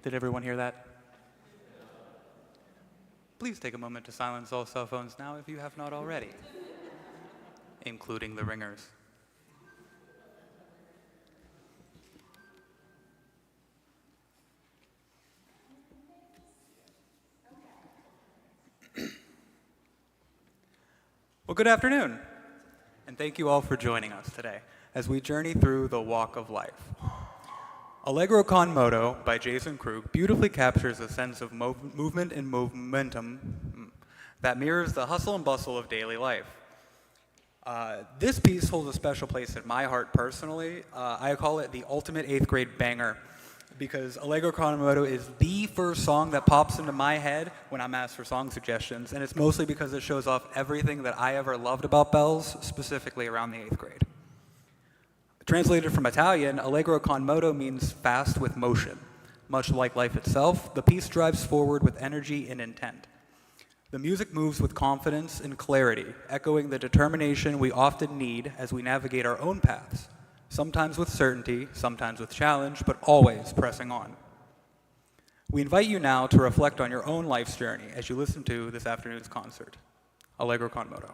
Did everyone hear that? Please take a moment to silence all cell phones now if you have not already, including the ringers. Well, good afternoon, and thank you all for joining us today as we journey through the walk of life. Allegro con moto by Jason Krug beautifully captures a sense of movement and momentum that mirrors the hustle and bustle of daily life. This piece holds a special place in my heart personally. I call it the ultimate 8th grade banger because Allegro con moto is the first song that pops into my head when I'm asked for song suggestions, and it's mostly because it shows off everything that I ever loved about bells, specifically around the 8th grade. Translated from Italian, Allegro con moto means fast with motion. Much like life itself, the piece drives forward with energy and intent. The music moves with confidence and clarity, echoing the determination we often need as we navigate our own paths, sometimes with certainty, sometimes with challenge, but always pressing on. We invite you now to reflect on your own life's journey as you listen to this afternoon's concert. Allegro con moto.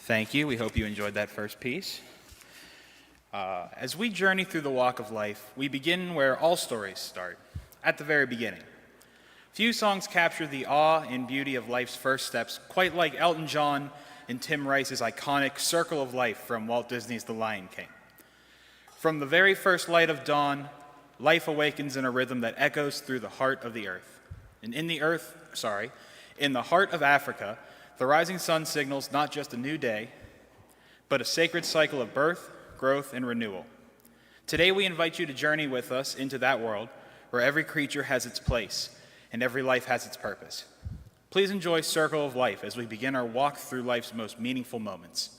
Thank you. We hope you enjoyed that first piece. As we journey through the walk of life, we begin where all stories start, at the very beginning. Few songs capture the awe and beauty of life's first steps quite like Elton John and Tim Rice's iconic Circle of Life from Walt Disney's The Lion King. From the very first light of dawn, life awakens in a rhythm that echoes through the heart of the earth. And in the heart of Africa, the rising sun signals not just a new day, but a sacred cycle of birth, growth, and renewal. Today we invite you to journey with us into that world where every creature has its place and every life has its purpose. Please enjoy Circle of Life as we begin our walk through life's most meaningful moments.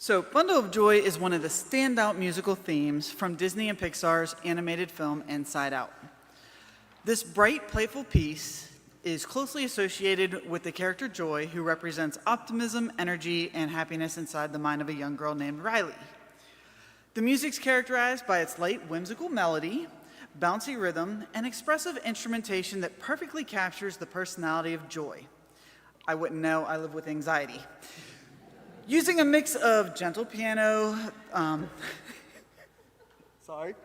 So, Bundle of Joy is one of the standout musical themes from Disney and Pixar's animated film Inside Out. This bright, playful piece is closely associated with the character Joy, who represents optimism, energy, and happiness inside the mind of a young girl named Riley. The music's characterized by its light, whimsical melody, bouncy rhythm, and expressive instrumentation that perfectly captures the personality of Joy. I wouldn't know, I live with anxiety. Using a mix of gentle piano, sorry.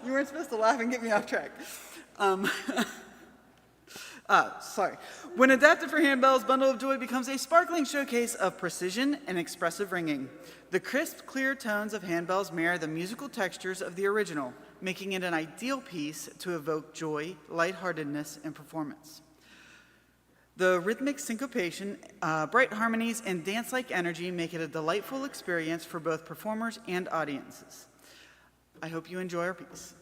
You weren't supposed to laugh and get me off track. Sorry. When adapted for handbells, Bundle of Joy becomes a sparkling showcase of precision and expressive ringing. The crisp, clear tones of handbells mirror the musical textures of the original, making it an ideal piece to evoke joy, lightheartedness, and performance. The rhythmic syncopation, bright harmonies, and dance-like energy make it a delightful experience for both performers and audiences. I hope you enjoy our piece.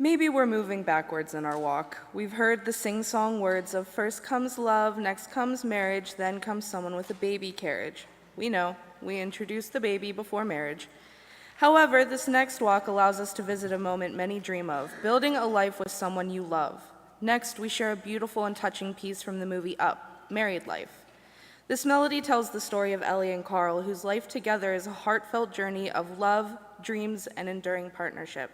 Maybe we're moving backwards in our walk. We've heard the sing-song words of first comes love, next comes marriage, then comes someone with a baby carriage. We know, we introduce the baby before marriage. However, this next walk allows us to visit a moment many dream of, building a life with someone you love. Next, we share a beautiful and touching piece from the movie Up, Married Life. This melody tells the story of Ellie and Carl, whose life together is a heartfelt journey of love, dreams, and enduring partnership.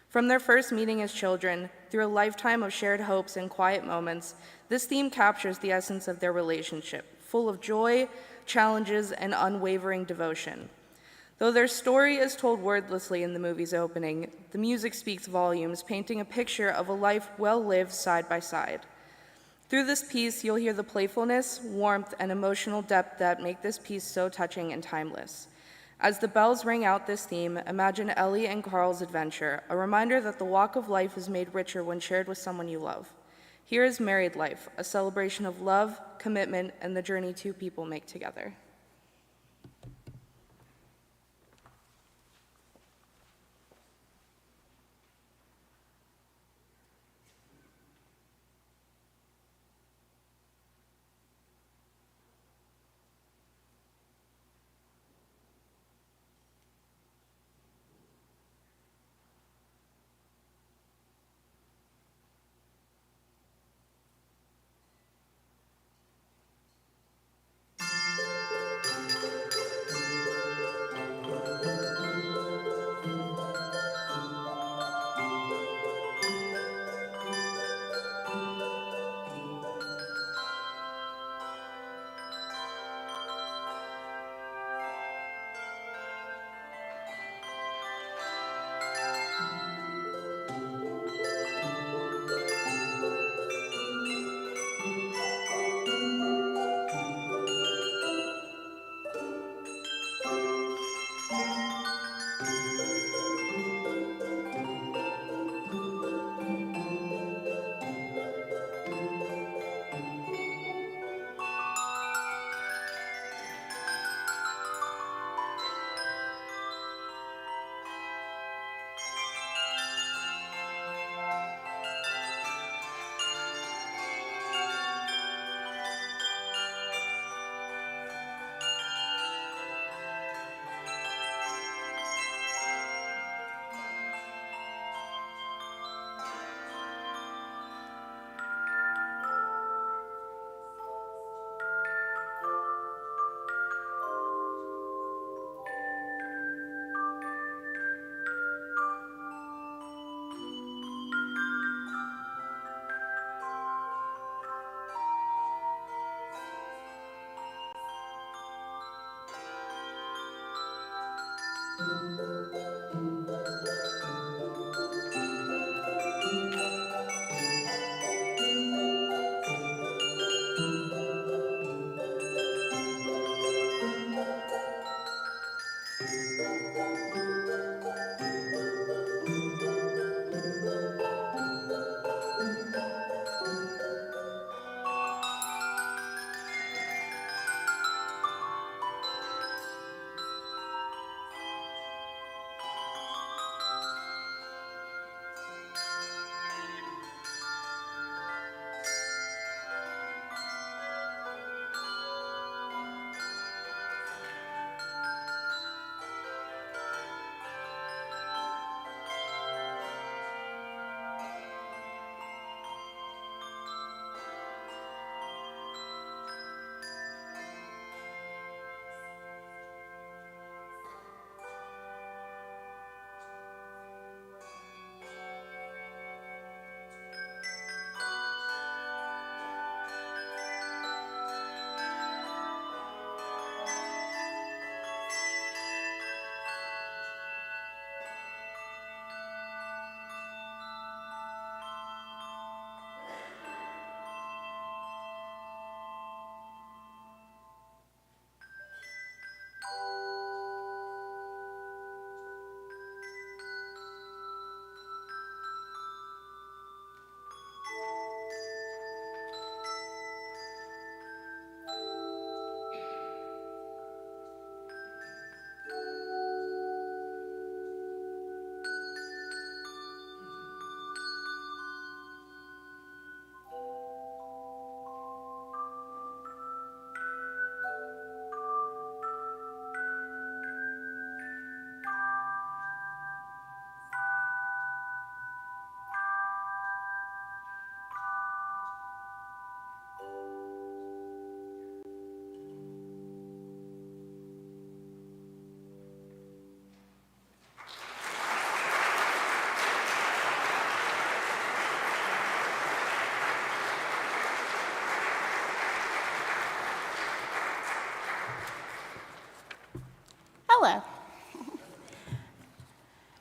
From their first meeting as children, through a lifetime of shared hopes and quiet moments, this theme captures the essence of their relationship, full of joy, challenges, and unwavering devotion. Though their story is told wordlessly in the movie's opening, the music speaks volumes, painting a picture of a life well lived side by side. Through this piece, you'll hear the playfulness, warmth, and emotional depth that make this piece so touching and timeless. As the bells ring out this theme, imagine Ellie and Carl's adventure, a reminder that the walk of life is made richer when shared with someone you love. Here is Married Life, a celebration of love, commitment, and the journey two people make together. cappella.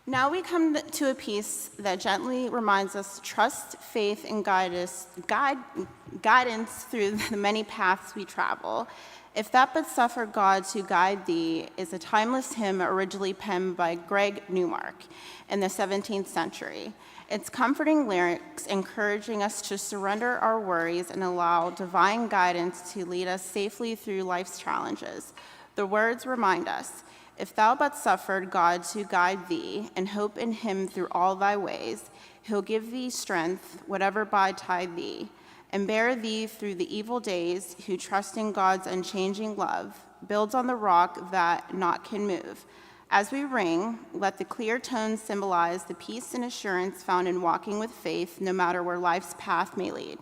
Now we come to a piece that gently reminds us to trust, faith, and guidance through the many paths we travel. If Thou But Suffer God to Guide Thee is a timeless hymn originally penned by Greg Newmark in the 17th century. Its comforting lyrics encouraging us to surrender our worries and allow divine guidance to lead us safely through life's challenges. The words remind us, if thou but suffered God to guide thee, and hope in him through all thy ways, he'll give thee strength, whatever betide thee, and bear thee through the evil days, who trust in God's unchanging love, builds on the rock that naught can move. As we ring, let the clear tones symbolize the peace and assurance found in walking with faith, no matter where life's path may lead.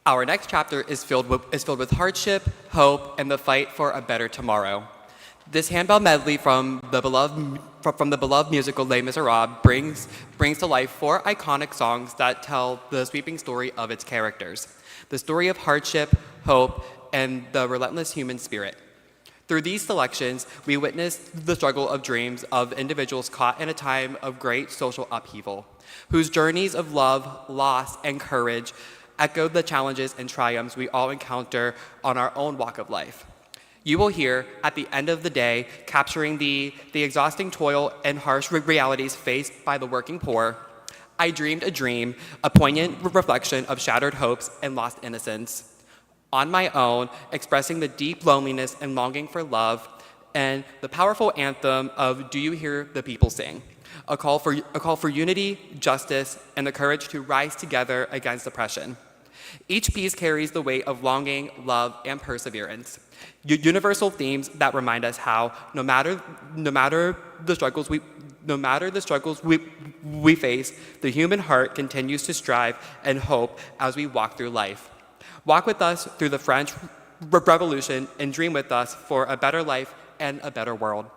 Our next chapter is filled with hardship, hope, and the fight for a better tomorrow. This handbell medley from the beloved musical Les Miserables brings to life 4 iconic songs that tell the sweeping story of its characters, the story of hardship, hope, and the relentless human spirit. Through these selections, we witness the struggle of dreams of individuals caught in a time of great social upheaval, whose journeys of love, loss, and courage echo the challenges and triumphs we all encounter on our own walk of life. You will hear, at the end of the day, capturing the exhausting toil and harsh realities faced by the working poor, I dreamed a dream, a poignant reflection of shattered hopes and lost innocence. On my own, expressing the deep loneliness and longing for love, and the powerful anthem of Do You Hear the People Sing? A call for unity, justice, and the courage to rise together against oppression. Each piece carries the weight of longing, love, and perseverance. Universal themes that remind us how, no matter the struggles we face, the human heart continues to strive and hope as we walk through life. Walk with us through the French Revolution and dream with us for a better life and a better world.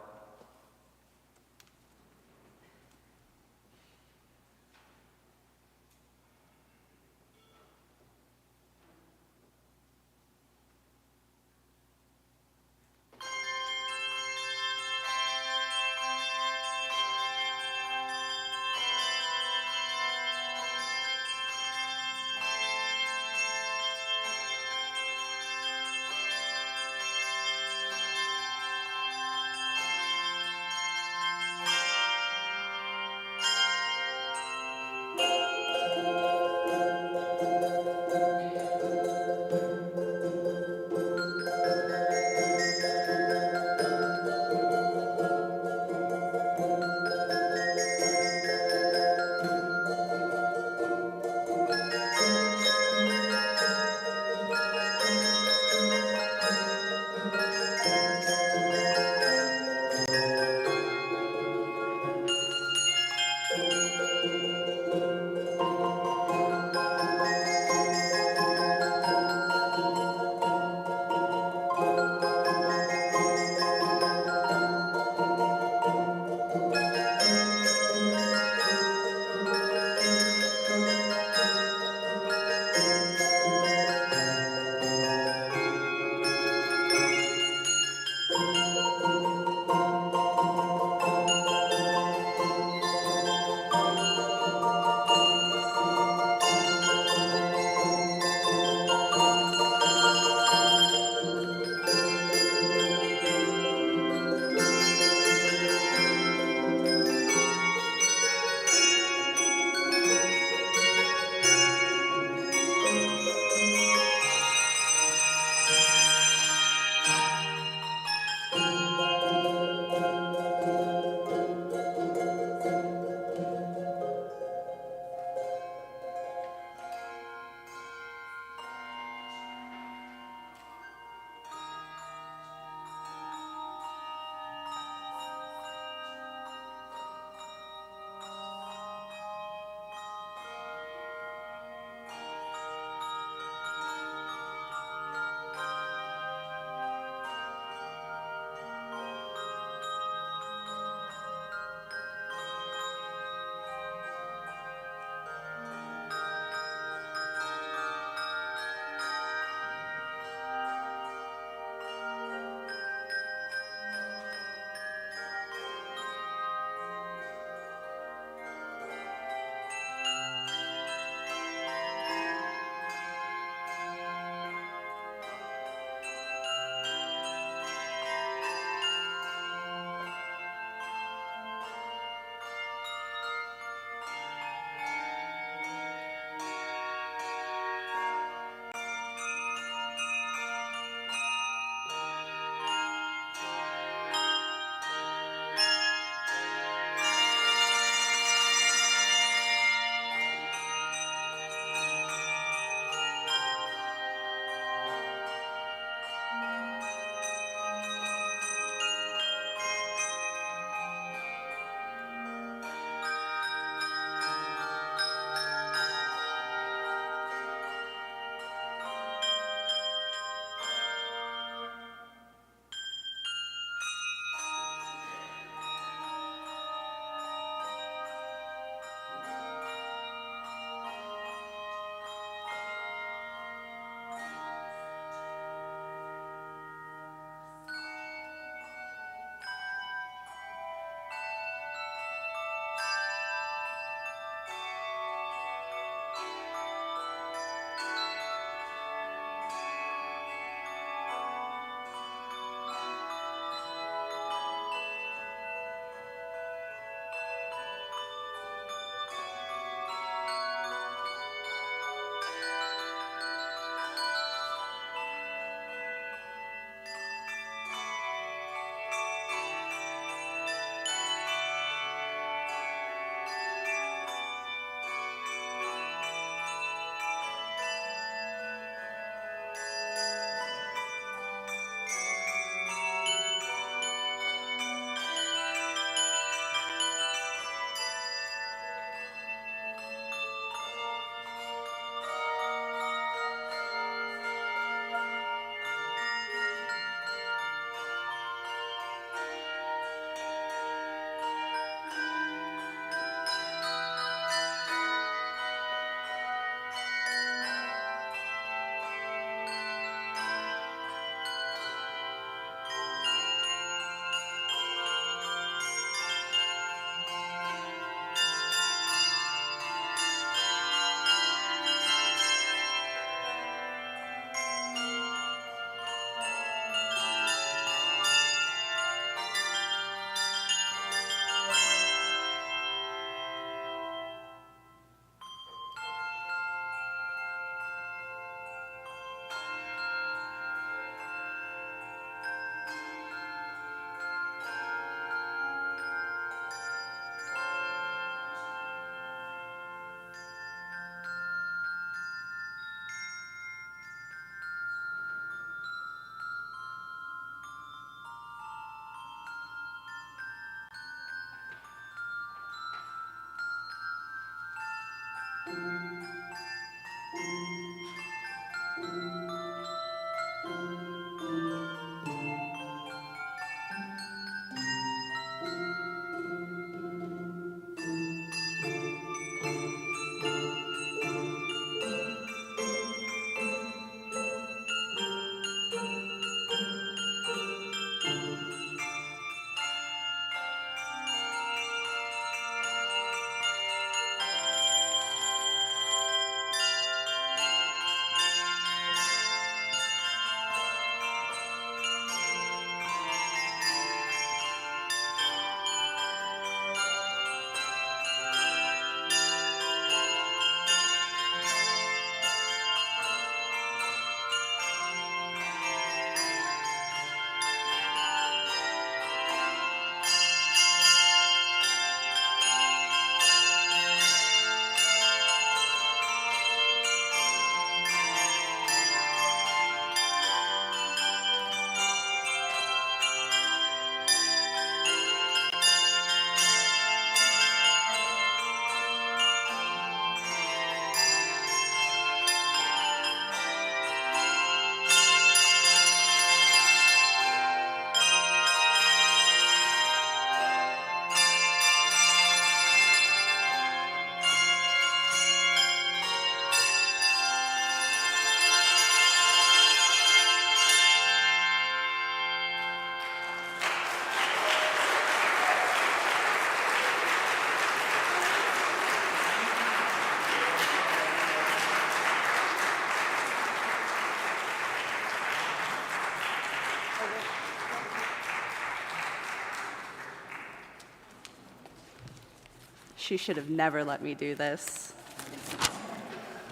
She should have never let me do this.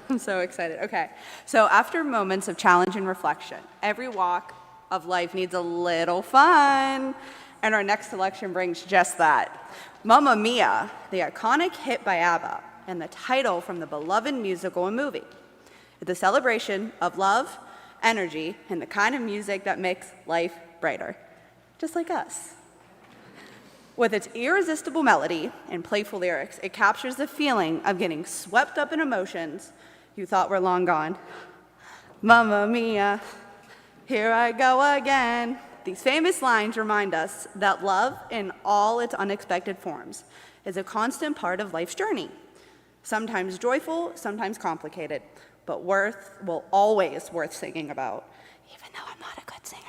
I'm so excited. Okay, so after moments of challenge and reflection, every walk of life needs a little fun, and our next selection brings just that. Mamma Mia, the iconic hit by ABBA, and the title from the beloved musical and movie. It's a celebration of love, energy, and the kind of music that makes life brighter, just like us. With its irresistible melody and playful lyrics, it captures the feeling of getting swept up in emotions you thought were long gone. Mamma mia, here I go again. These famous lines remind us that love, in all its unexpected forms, is a constant part of life's journey. Sometimes joyful, sometimes complicated, but always worth singing about, even though I'm not a good singer.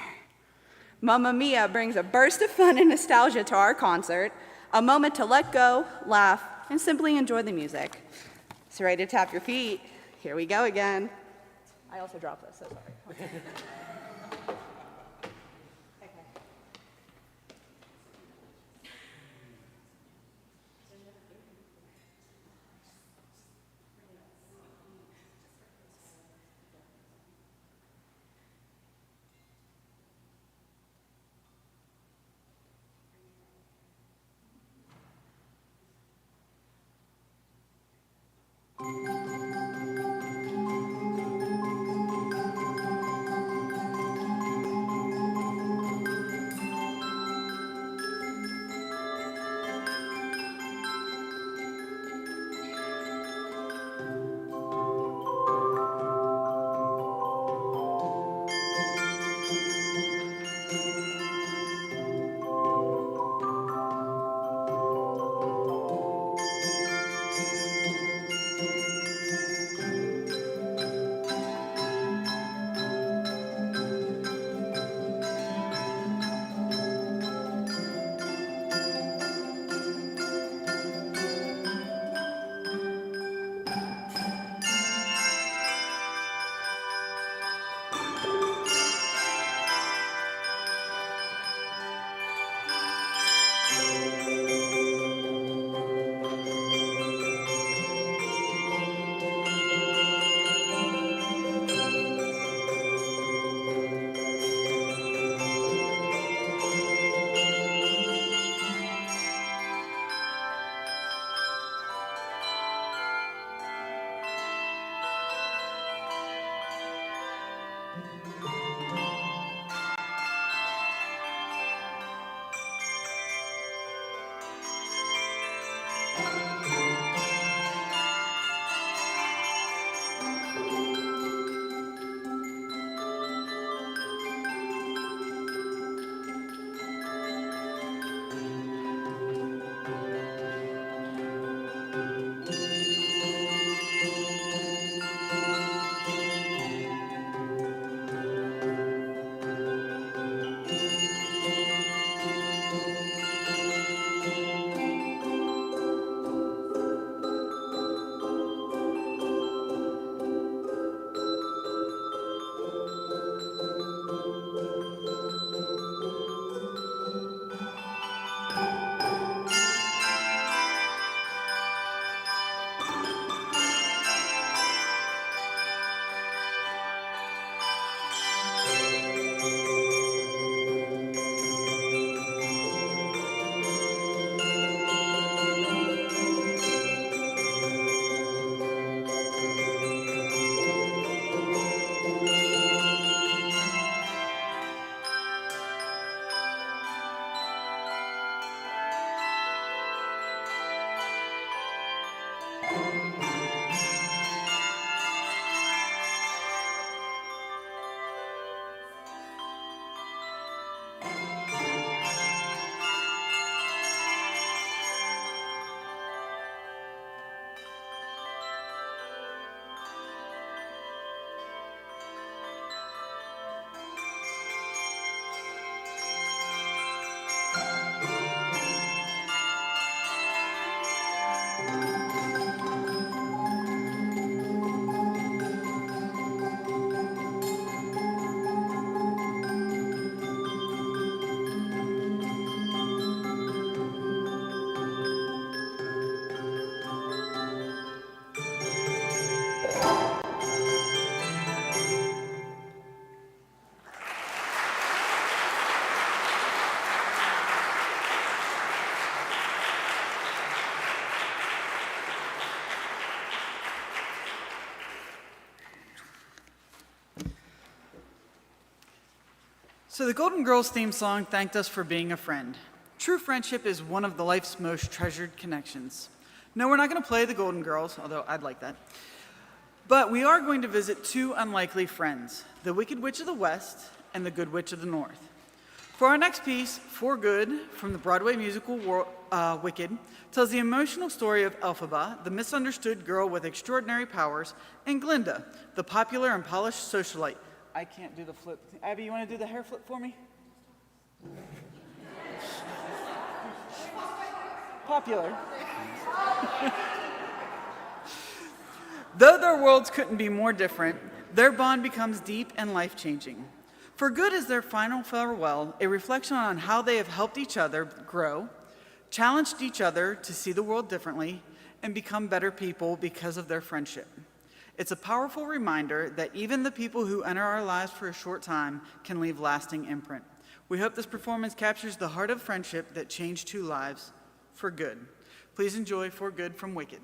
Mamma Mia brings a burst of fun and nostalgia to our concert, a moment to let go, laugh, and simply enjoy the music. So ready to tap your feet? Here we go again. I also dropped this, so sorry. So the Golden Girls theme song thanked us for being a friend. True friendship is one of the life's most treasured connections. No, we're not going to play the Golden Girls, although I'd like that. But we are going to visit two unlikely friends, the Wicked Witch of the West and the Good Witch of the North. For our next piece, For Good, from the Broadway musical Wicked, tells the emotional story of Elphaba, the misunderstood girl with extraordinary powers, and Glinda, the popular and polished socialite. I can't do the flip. Abby, you want to do the hair flip for me? Popular. Though their worlds couldn't be more different, their bond becomes deep and life-changing. For Good is their final farewell, a reflection on how they have helped each other grow, challenged each other to see the world differently, and become better people because of their friendship. It's a powerful reminder that even the people who enter our lives for a short time can leave lasting imprint. We hope this performance captures the heart of friendship that changed two lives for good. Please enjoy For Good from Wicked.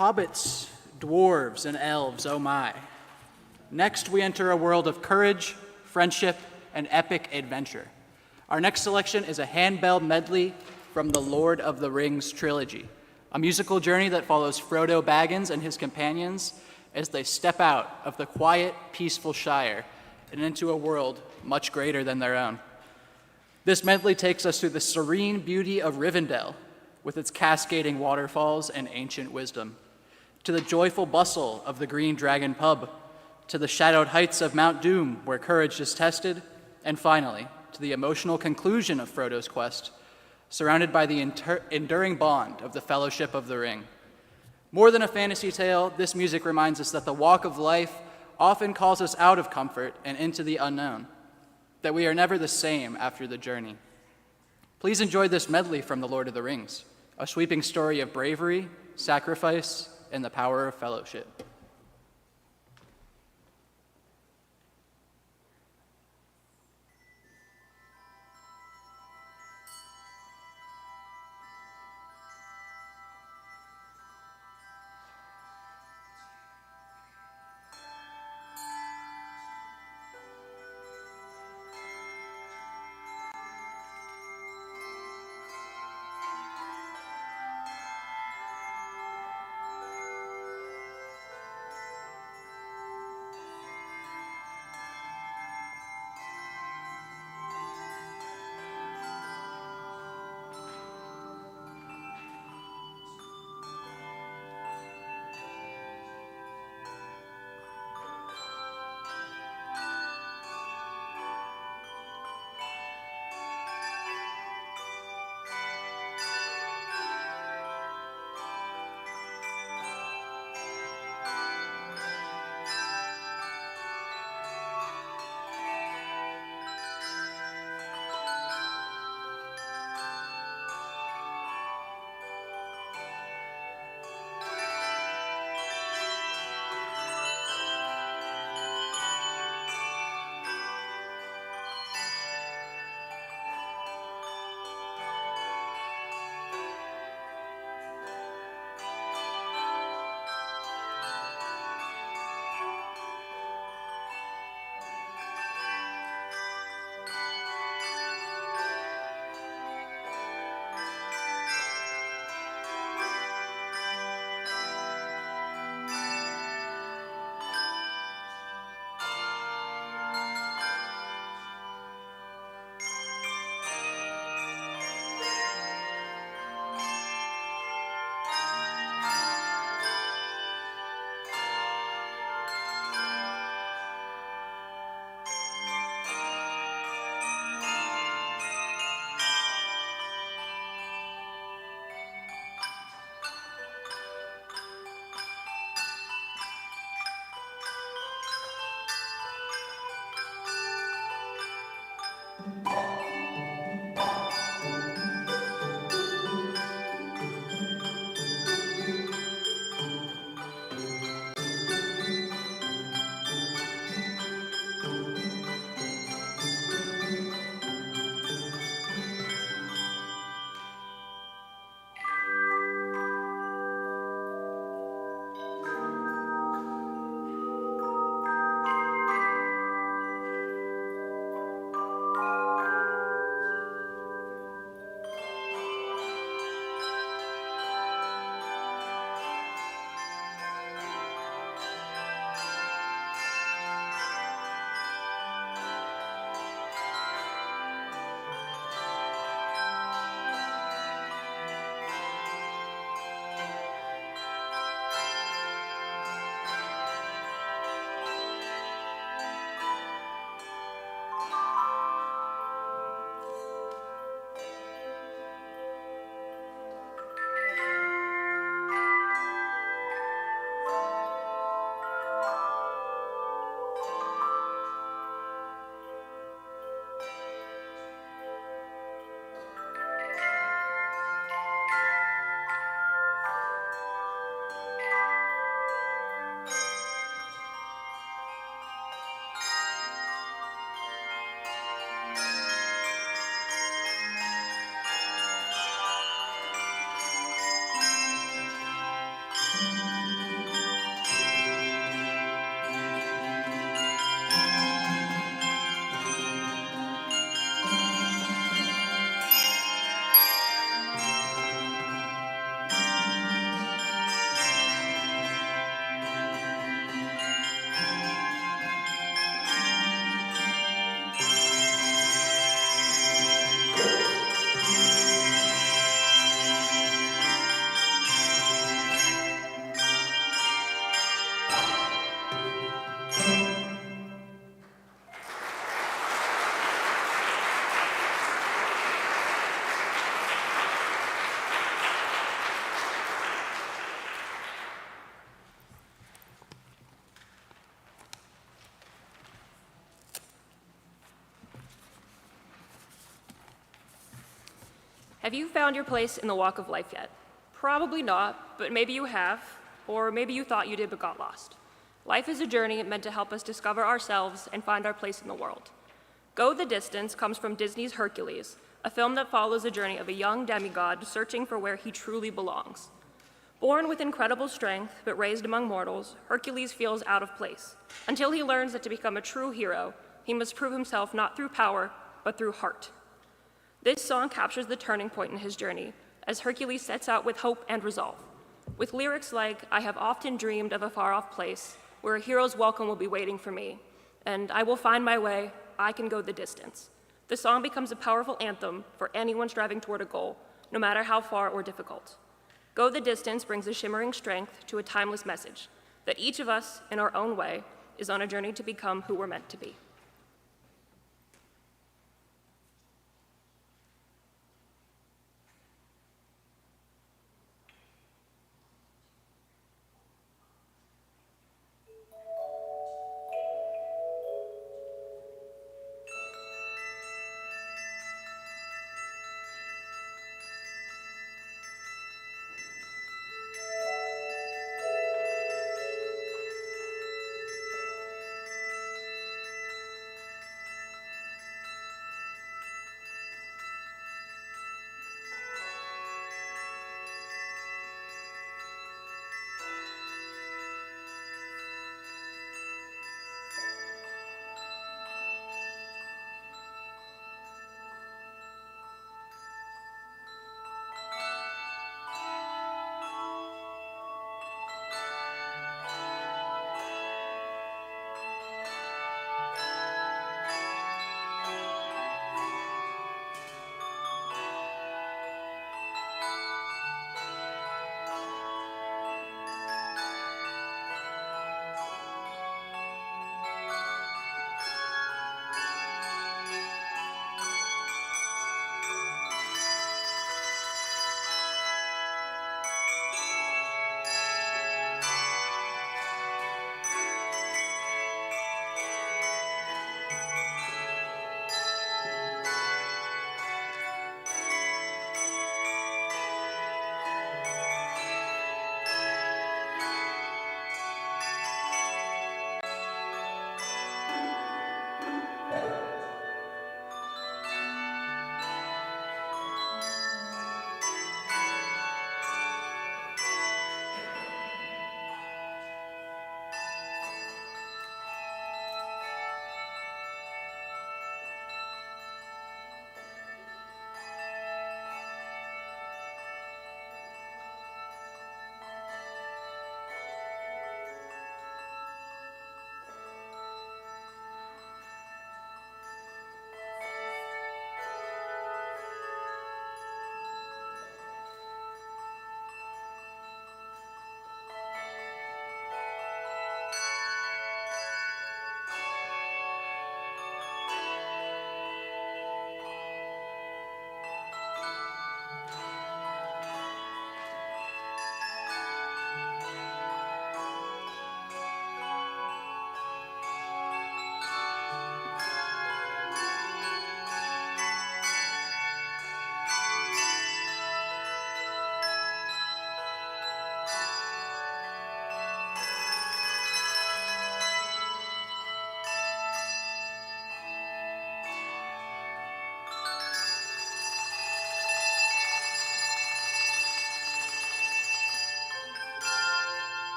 Hobbits, dwarves, and elves, oh my. Next, we enter a world of courage, friendship, and epic adventure. Our next selection is a Handbell medley from the Lord of the Rings trilogy, a musical journey that follows Frodo Baggins and his companions as they step out of the quiet, peaceful Shire and into a world much greater than their own. This medley takes us through the serene beauty of Rivendell, with its cascading waterfalls and ancient wisdom, to the joyful bustle of the Green Dragon pub, to the shadowed heights of Mount Doom, where courage is tested, and finally, to the emotional conclusion of Frodo's quest, surrounded by the enduring bond of the Fellowship of the Ring. More than a fantasy tale, this music reminds us that the walk of life often calls us out of comfort and into the unknown, that we are never the same after the journey. Please enjoy this medley from The Lord of the Rings, a sweeping story of bravery, sacrifice, and the power of fellowship. Have you found your place in the walk of life yet? Probably not, but maybe you have, or maybe you thought you did but got lost. Life is a journey meant to help us discover ourselves and find our place in the world. Go the Distance comes from Disney's Hercules, a film that follows the journey of a young demigod searching for where he truly belongs. Born with incredible strength, but raised among mortals, Hercules feels out of place, until he learns that to become a true hero, he must prove himself not through power, but through heart. This song captures the turning point in his journey, as Hercules sets out with hope and resolve. With lyrics like, "I have often dreamed of a far-off place, where a hero's welcome will be waiting for me, and I will find my way, I can go the distance." The song becomes a powerful anthem for anyone striving toward a goal, no matter how far or difficult. Go the Distance brings a shimmering strength to a timeless message, that each of us, in our own way, is on a journey to become who we're meant to be.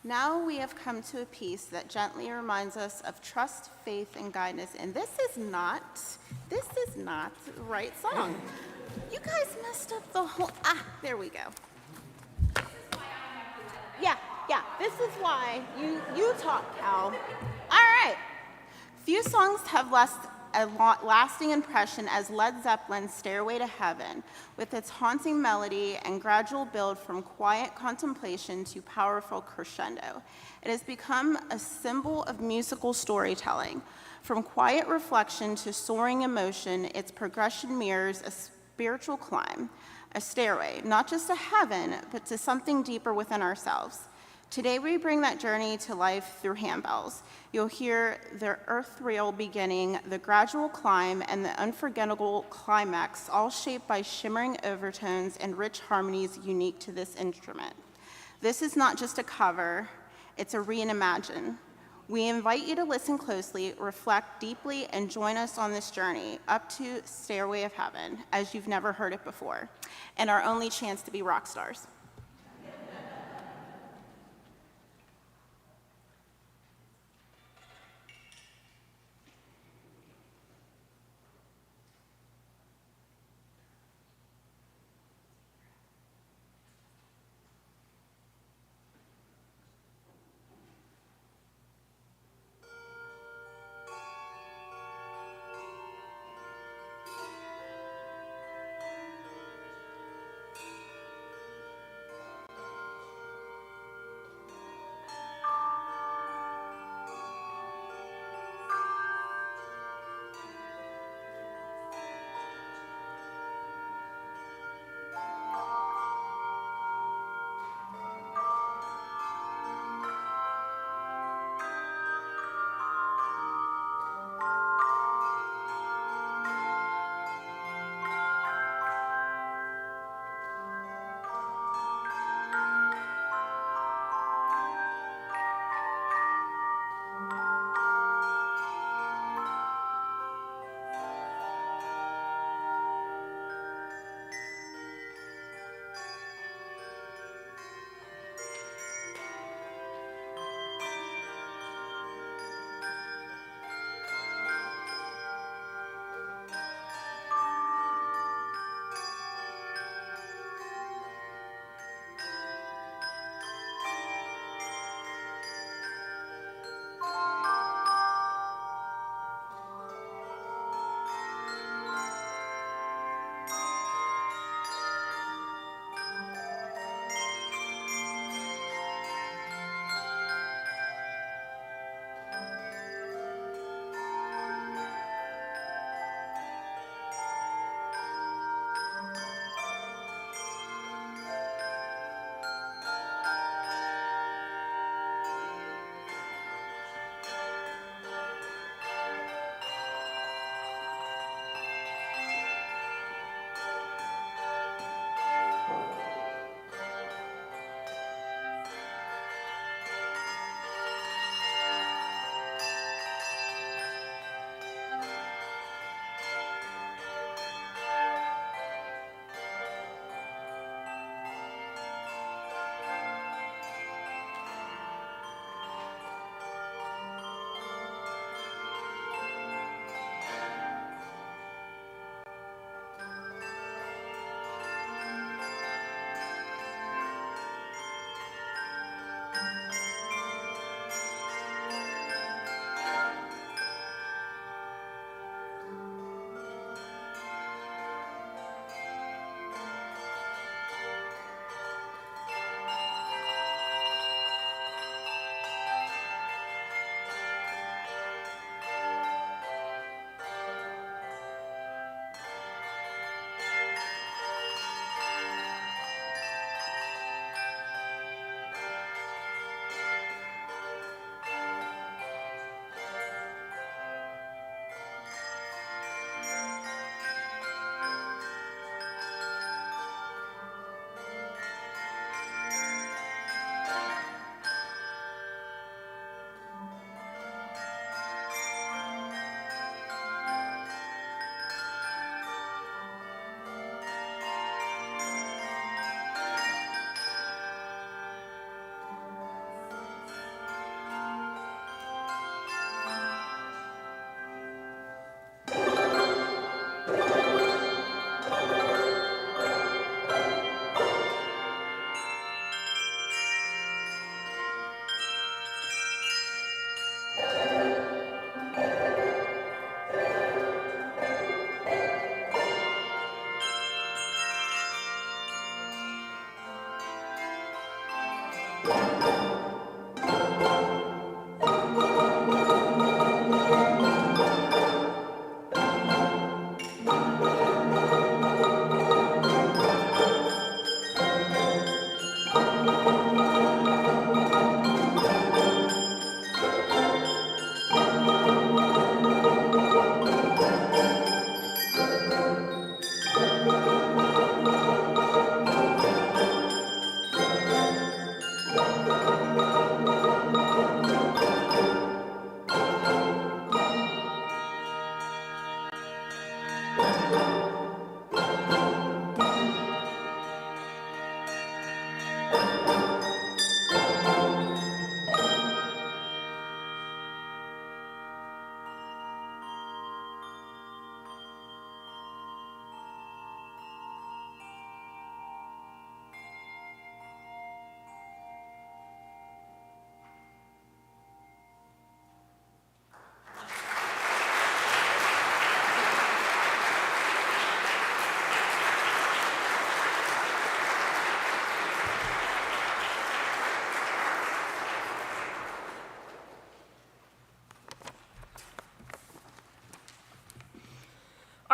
Now we have come to a piece that gently reminds us of trust, faith, and guidance. And this is not the right song. You guys messed up the whole, there we go. Yeah, this is why. You talk, Cal. All right. Few songs have left a lasting impression as Led Zeppelin's Stairway to Heaven, with its haunting melody and gradual build from quiet contemplation to powerful crescendo. It has become a symbol of musical storytelling. From quiet reflection to soaring emotion, its progression mirrors a spiritual climb, a stairway, not just to heaven, but to something deeper within ourselves. Today we bring that journey to life through handbells. You'll hear the earth-real beginning, the gradual climb, and the unforgettable climax, all shaped by shimmering overtones and rich harmonies unique to this instrument. This is not just a cover, it's a reimagine. We invite you to listen closely, reflect deeply, and join us on this journey up to Stairway of Heaven, as you've never heard it before, and our only chance to be rock stars.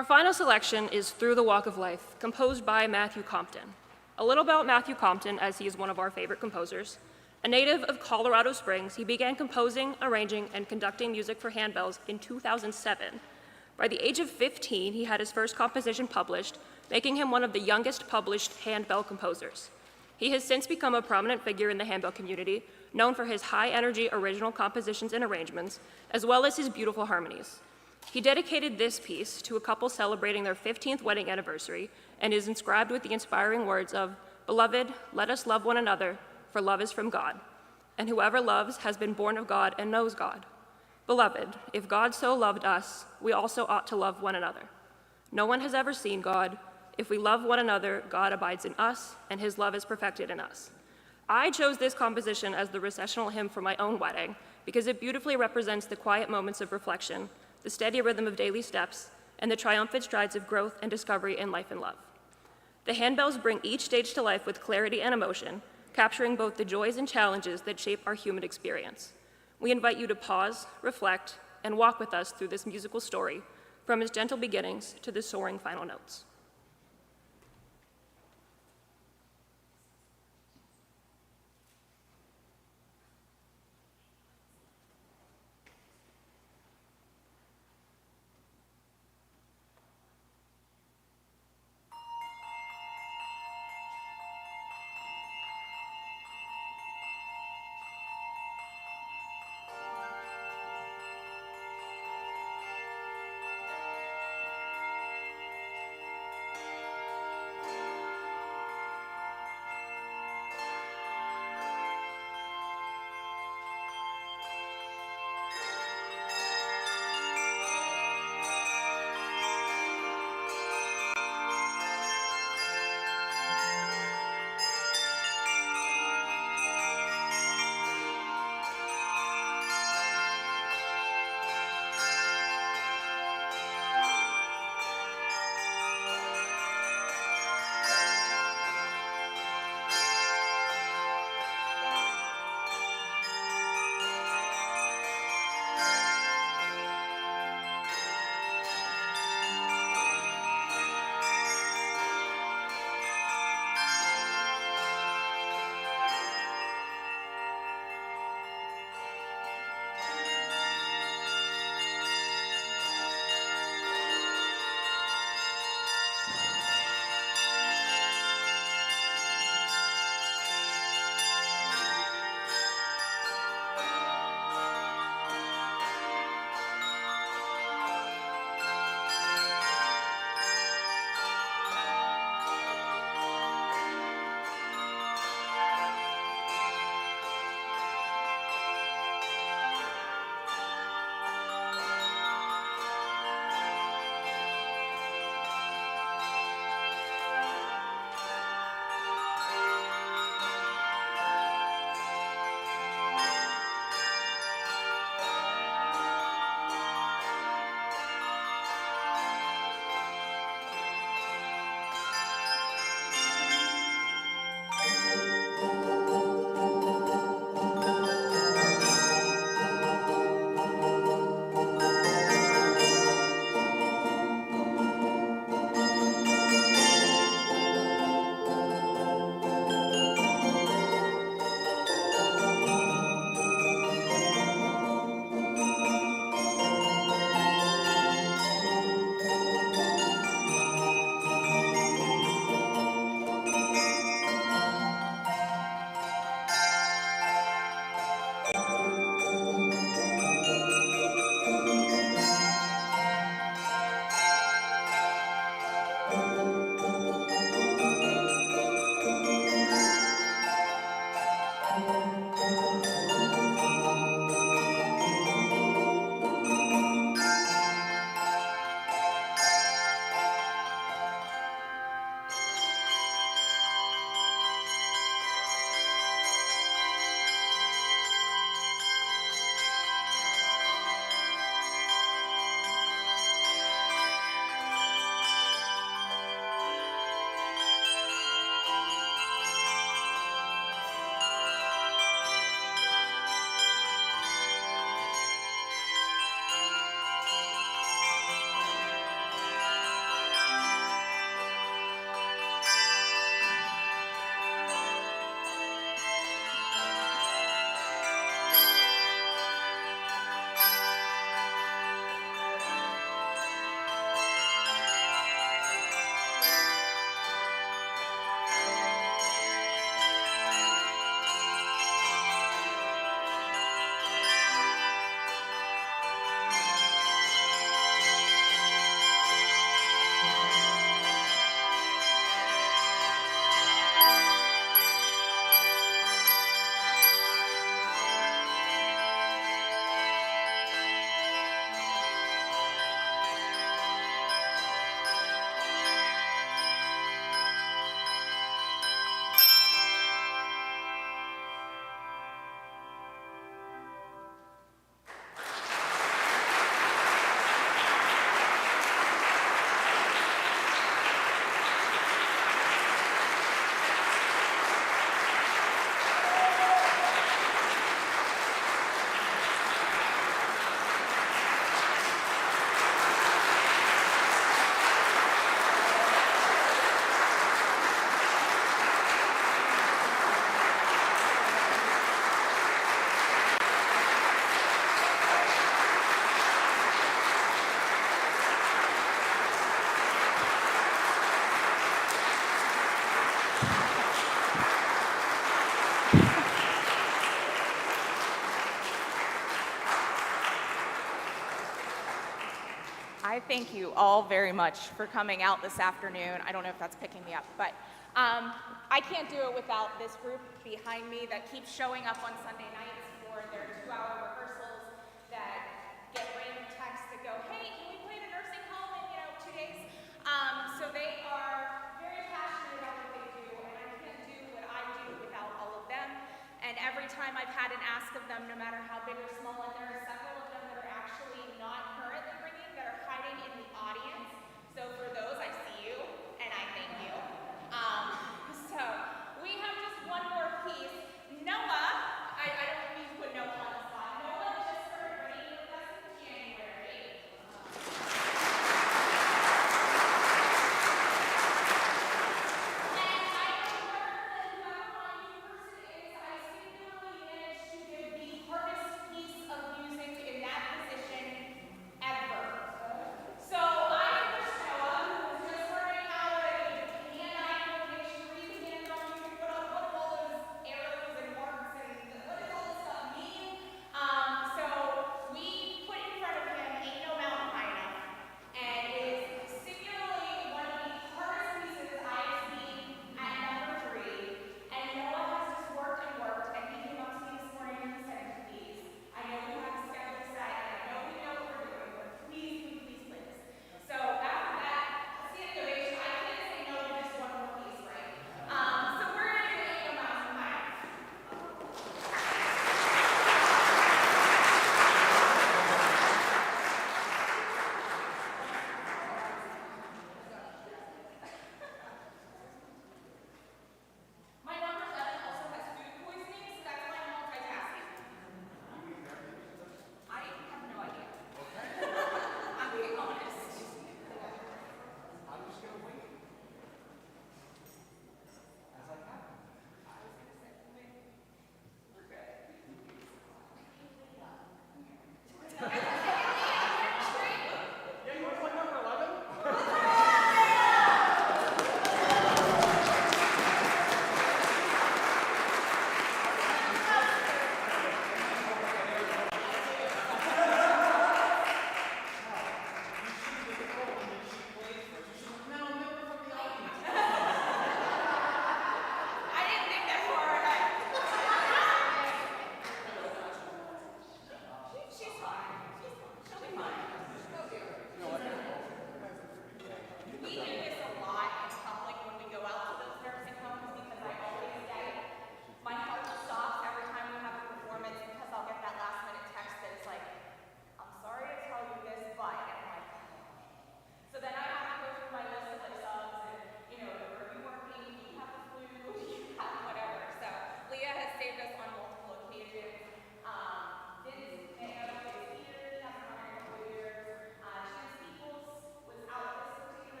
Our final selection is Through the Walk of Life, composed by Matthew Compton. A little about Matthew Compton, as he is one of our favorite composers. A native of Colorado Springs, he began composing, arranging, and conducting music for handbells in 2007. By the age of 15, he had his first composition published, making him one of the youngest published handbell composers. He has since become a prominent figure in the handbell community, known for his high-energy original compositions and arrangements, as well as his beautiful harmonies. He dedicated this piece to a couple celebrating their 15th wedding anniversary and is inscribed with the inspiring words of, "Beloved, let us love one another, for love is from God. And whoever loves has been born of God and knows God. Beloved, if God so loved us, we also ought to love one another. No one has ever seen God. If we love one another, God abides in us, and his love is perfected in us." I chose this composition as the recessional hymn for my own wedding because it beautifully represents the quiet moments of reflection, the steady rhythm of daily steps, and the triumphant strides of growth and discovery in life and love. The handbells bring each stage to life with clarity and emotion, capturing both the joys and challenges that shape our human experience. We invite you to pause, reflect, and walk with us through this musical story, from its gentle beginnings to the soaring final notes. thank you all very much for coming out this afternoon. I don't know if that's picking me up, but I can't do it without this group behind me that keeps showing up on Sunday nights for their 2-hour rehearsals, that get random texts that go, hey, can we play the nursing home in 2 days? So they are very passionate about what they do, and I can't do what I do without all of them. And every time I've had an ask of them, no matter how big or small, and there are several of them that are actually not currently bringing, that are hiding in the audience. So for those, I see you, and I thank you. So we have just one more piece. Noah, I don't mean to put Noah on the spot. Noah just started bringing with us in January. And I don't remember whoever my new person is. I singularly managed to give the hardest piece of music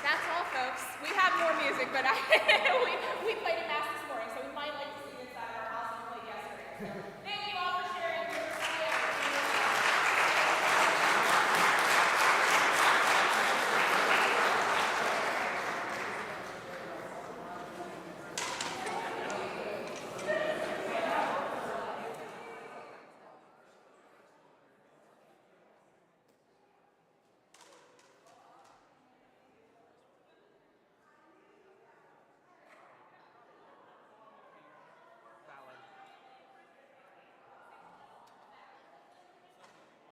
That's all, folks. We have more music, but we played a mass